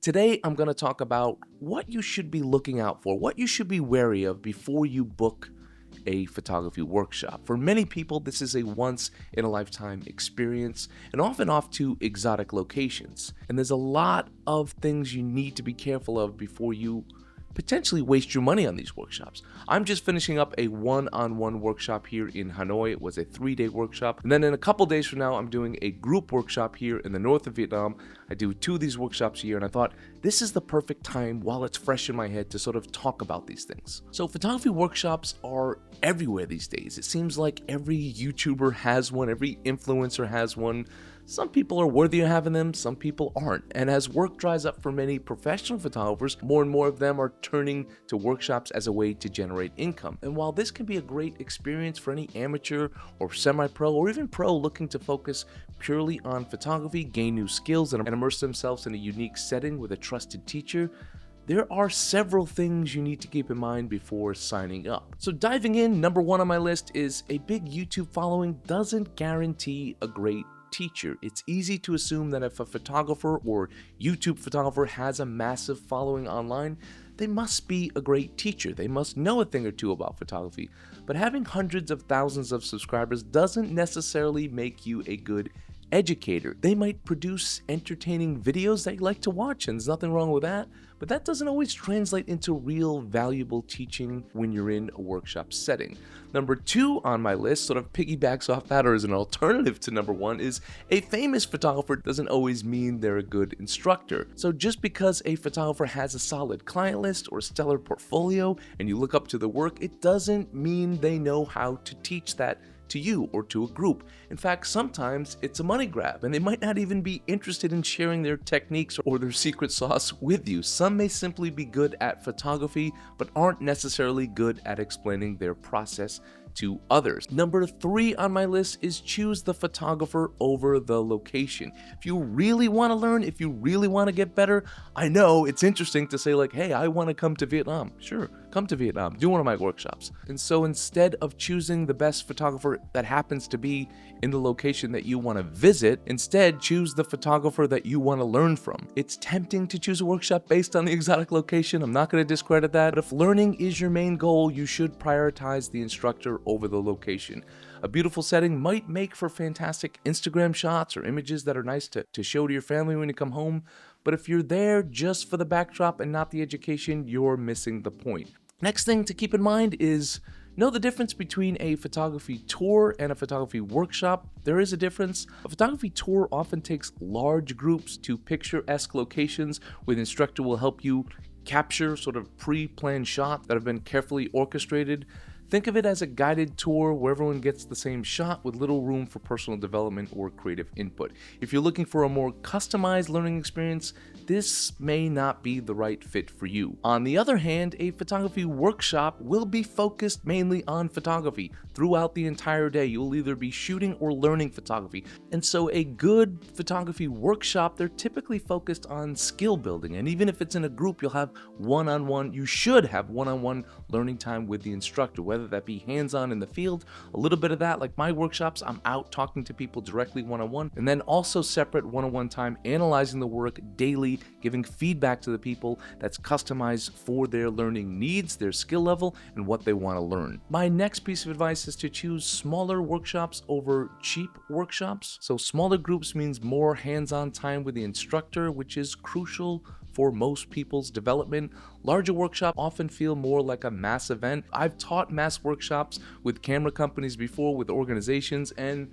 Today, I'm going to talk about what you should be looking out for, what you should be wary of before you book a photography workshop. For many people, this is a once in a lifetime experience and often off to exotic locations. And there's a lot of things you need to be careful of before you potentially waste your money on these workshops. I'm just finishing up a one-on-one workshop here in Hanoi. It was a 3-day workshop. And then in a couple days from now, I'm doing a group workshop here in the north of Vietnam. I do 2 of these workshops a year, and I thought this is the perfect time while it's fresh in my head to sort of talk about these things. So photography workshops are everywhere these days. It seems like every YouTuber has one, every influencer has one. Some people are worthy of having them, some people aren't. And as work dries up for many professional photographers, more and more of them are turning to workshops as a way to generate income. And while this can be a great experience for any amateur or semi-pro or even pro looking to focus purely on photography, gain new skills, and immerse themselves in a unique setting with a trusted teacher, there are several things you need to keep in mind before signing up. So diving in, number 1 on my list is a big YouTube following doesn't guarantee a great teacher. It's easy to assume that if a photographer or YouTube photographer has a massive following online, they must be a great teacher. They must know a thing or two about photography. But having hundreds of thousands of subscribers doesn't necessarily make you a good educator. They might produce entertaining videos that you like to watch, and there's nothing wrong with that, but that doesn't always translate into real valuable teaching when you're in a workshop setting. Number 2 on my list sort of piggybacks off that, or is an alternative to number 1, is a famous photographer doesn't always mean they're a good instructor. So just because a photographer has a solid client list or stellar portfolio and you look up to the work, it doesn't mean they know how to teach that to you or to a group. In fact, sometimes it's a money grab and they might not even be interested in sharing their techniques or their secret sauce with you. Some may simply be good at photography but aren't necessarily good at explaining their process to others. Number 3 on my list is choose the photographer over the location. If you really want to learn, if you really want to get better, I know it's interesting to say like, hey, I want to come to Vietnam. Sure, come to Vietnam, do one of my workshops. And so instead of choosing the best photographer that happens to be in the location that you want to visit, instead choose the photographer that you want to learn from. It's tempting to choose a workshop based on the exotic location. I'm not going to discredit that, but if learning is your main goal, you should prioritize the instructor over the location. A beautiful setting might make for fantastic Instagram shots or images that are nice to show to your family when you come home, but if you're there just for the backdrop and not the education, you're missing the point. Next thing to keep in mind is know the difference between a photography tour and a photography workshop. There is a difference. A photography tour often takes large groups to picturesque locations where the instructor will help you capture sort of pre-planned shots that have been carefully orchestrated. Think of it as a guided tour where everyone gets the same shot with little room for personal development or creative input. If you're looking for a more customized learning experience, this may not be the right fit for you. On the other hand, a photography workshop will be focused mainly on photography. Throughout the entire day, you'll either be shooting or learning photography. And so a good photography workshop, they're typically focused on skill building. And even if it's in a group, you should have one-on-one learning time with the instructor, whether that be hands-on in the field, a little bit of that, like my workshops, I'm out talking to people directly one-on-one, and then also separate one-on-one time analyzing the work daily, giving feedback to the people that's customized for their learning needs, their skill level, and what they want to learn. My next piece of advice is to choose smaller workshops over cheap workshops. So smaller groups means more hands-on time with the instructor, which is crucial for most people's development. Larger workshops often feel more like a mass event. I've taught mass workshops with camera companies before, with organizations, and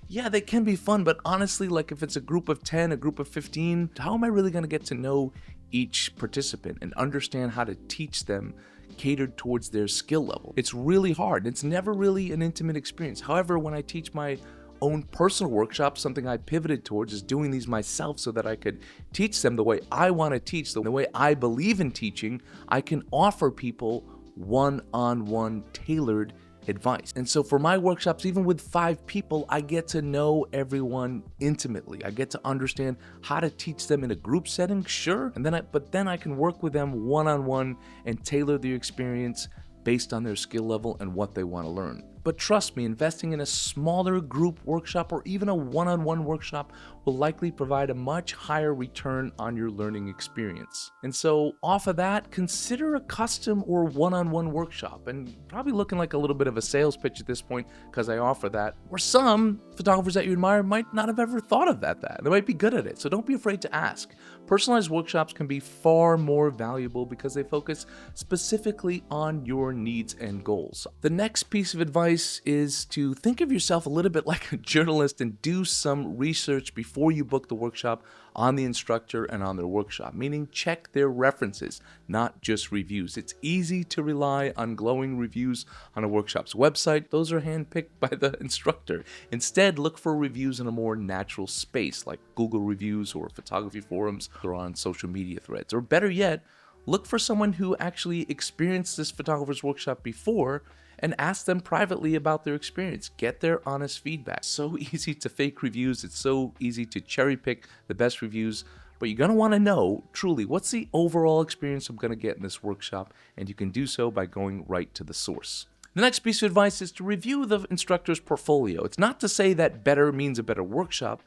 yeah, they can be fun, but honestly, like if it's a group of 10, a group of 15, how am I really going to get to know each participant and understand how to teach them catered towards their skill level? It's really hard. It's never really an intimate experience. However, when I teach my own personal workshops, something I pivoted towards is doing these myself so that I could teach them the way I want to teach, the way I believe in teaching. I can offer people one-on-one tailored advice. And so for my workshops, even with 5 people, I get to know everyone intimately. I get to understand how to teach them in a group setting, sure, but then I can work with them one-on-one and tailor the experience based on their skill level and what they want to learn. But trust me, investing in a smaller group workshop or even a one-on-one workshop will likely provide a much higher return on your learning experience. And so off of that, consider a custom or one-on-one workshop, and probably looking like a little bit of a sales pitch at this point because I offer that. Or some photographers that you admire might not have ever thought of that. They might be good at it, so don't be afraid to ask. Personalized workshops can be far more valuable because they focus specifically on your needs and goals. The next piece of advice is to think of yourself a little bit like a journalist and do some research before you book the workshop on the instructor and on their workshop, meaning check their references, not just reviews. It's easy to rely on glowing reviews on a workshop's website. Those are handpicked by the instructor. Instead, look for reviews in a more natural space like Google reviews or photography forums or on social media threads. Or better yet, look for someone who actually experienced this photographer's workshop before and ask them privately about their experience. Get their honest feedback. So easy to fake reviews. It's so easy to cherry pick the best reviews, but you're gonna wanna know truly what's the overall experience I'm gonna get in this workshop, and you can do so by going right to the source. The next piece of advice is to review the instructor's portfolio. It's not to say that better means a better workshop,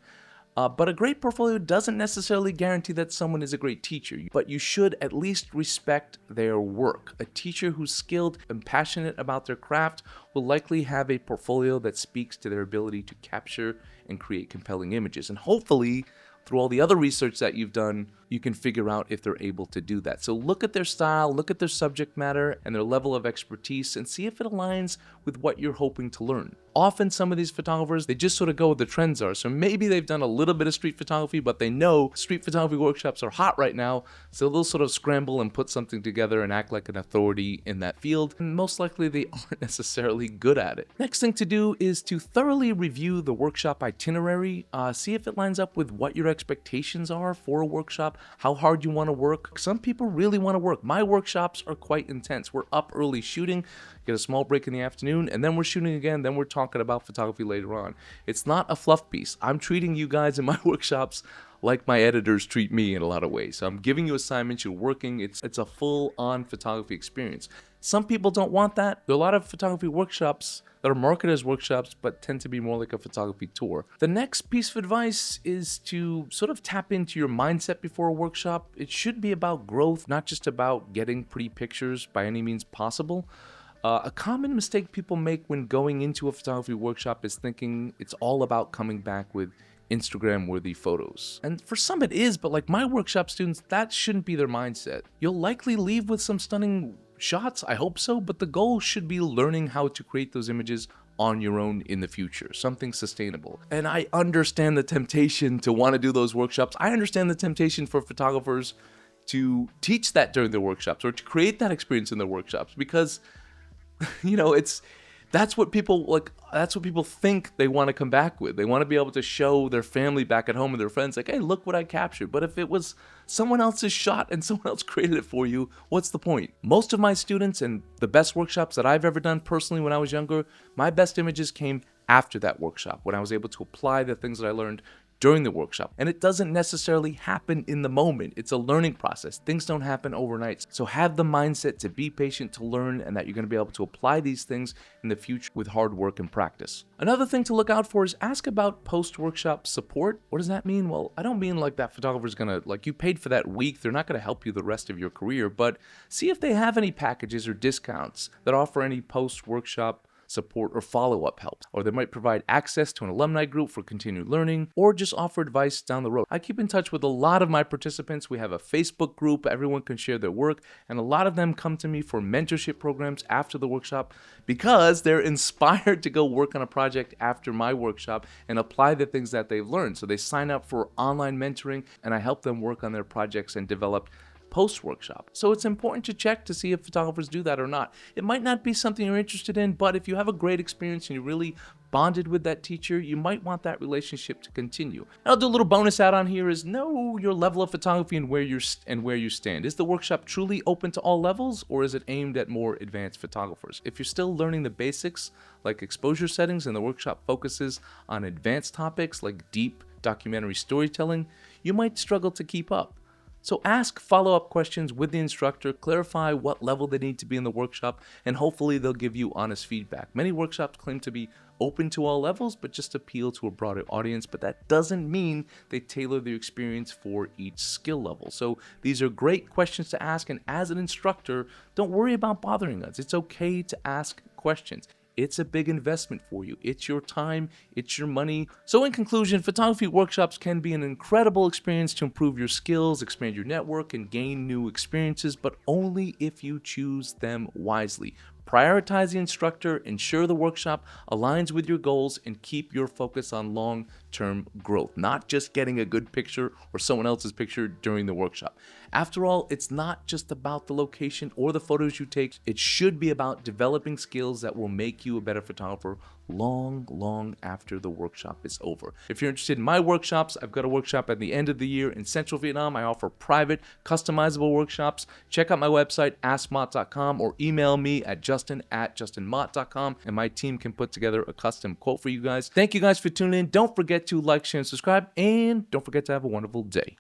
but a great portfolio doesn't necessarily guarantee that someone is a great teacher, but you should at least respect their work. A teacher who's skilled and passionate about their craft will likely have a portfolio that speaks to their ability to capture and create compelling images. And hopefully, through all the other research that you've done, you can figure out if they're able to do that. So look at their style, look at their subject matter and their level of expertise, and see if it aligns with what you're hoping to learn. Often some of these photographers, they just sort of go where the trends are. So maybe they've done a little bit of street photography, but they know street photography workshops are hot right now. So they'll sort of scramble and put something together and act like an authority in that field. And most likely they aren't necessarily good at it. Next thing to do is to thoroughly review the workshop itinerary. See if it lines up with what your expectations are for a workshop, how hard you want to work. Some people really want to work. My workshops are quite intense. We're up early shooting, get a small break in the afternoon, and then we're shooting again, then we're talking about photography later on. It's not a fluff piece. I'm treating you guys in my workshops like my editors treat me in a lot of ways. So I'm giving you assignments, you're working, it's a full-on photography experience. Some people don't want that. There are a lot of photography workshops that are marketed as workshops, but tend to be more like a photography tour. The next piece of advice is to sort of tap into your mindset before a workshop. It should be about growth, not just about getting pretty pictures by any means possible. A common mistake people make when going into a photography workshop is thinking it's all about coming back with Instagram-worthy photos. And for some it is, but like my workshop students, that shouldn't be their mindset. You'll likely leave with some stunning shots, I hope so, but the goal should be learning how to create those images on your own in the future, something sustainable. And I understand the temptation to want to do those workshops. I understand the temptation for photographers to teach that during their workshops or to create that experience in their workshops because that's what people think they want to come back with. They want to be able to show their family back at home and their friends like, hey, look what I captured. But if it was someone else's shot and someone else created it for you, what's the point? Most of my students and the best workshops that I've ever done personally when I was younger, my best images came after that workshop when I was able to apply the things that I learned during the workshop. And it doesn't necessarily happen in the moment. It's a learning process. Things don't happen overnight. So have the mindset to be patient, to learn, and that you're going to be able to apply these things in the future with hard work and practice. Another thing to look out for is ask about post-workshop support. What does that mean? Well, I don't mean like that photographer's going to, like you paid for that week, they're not going to help you the rest of your career, but see if they have any packages or discounts that offer any post-workshop support or follow-up help, or they might provide access to an alumni group for continued learning, or just offer advice down the road. I keep in touch with a lot of my participants. We have a Facebook group, everyone can share their work, and a lot of them come to me for mentorship programs after the workshop because they're inspired to go work on a project after my workshop and apply the things that they've learned. So they sign up for online mentoring, and I help them work on their projects and develop post-workshop. So it's important to check to see if photographers do that or not. It might not be something you're interested in, but if you have a great experience and you really bonded with that teacher, you might want that relationship to continue. And I'll do a little bonus add-on here is know your level of photography and where you stand. Is the workshop truly open to all levels, or is it aimed at more advanced photographers? If you're still learning the basics like exposure settings and the workshop focuses on advanced topics like deep documentary storytelling, you might struggle to keep up. So ask follow-up questions with the instructor, clarify what level they need to be in the workshop, and hopefully they'll give you honest feedback. Many workshops claim to be open to all levels, but just appeal to a broader audience, but that doesn't mean they tailor the experience for each skill level. So these are great questions to ask, and as an instructor, don't worry about bothering us. It's okay to ask questions. It's a big investment for you. It's your time, it's your money. So in conclusion, photography workshops can be an incredible experience to improve your skills, expand your network, and gain new experiences, but only if you choose them wisely. Prioritize the instructor, ensure the workshop aligns with your goals, and keep your focus on long-term growth, not just getting a good picture or someone else's picture during the workshop. After all, it's not just about the location or the photos you take. It should be about developing skills that will make you a better photographer long after the workshop is over. If you're interested in my workshops, I've got a workshop at the end of the year in Central Vietnam. I offer private, customizable workshops. Check out my website, askmott.com, or email me at justin@justinmott.com, and my team can put together a custom quote for you guys. Thank you guys for tuning in. Don't forget to like, share, and subscribe, and don't forget to have a wonderful day.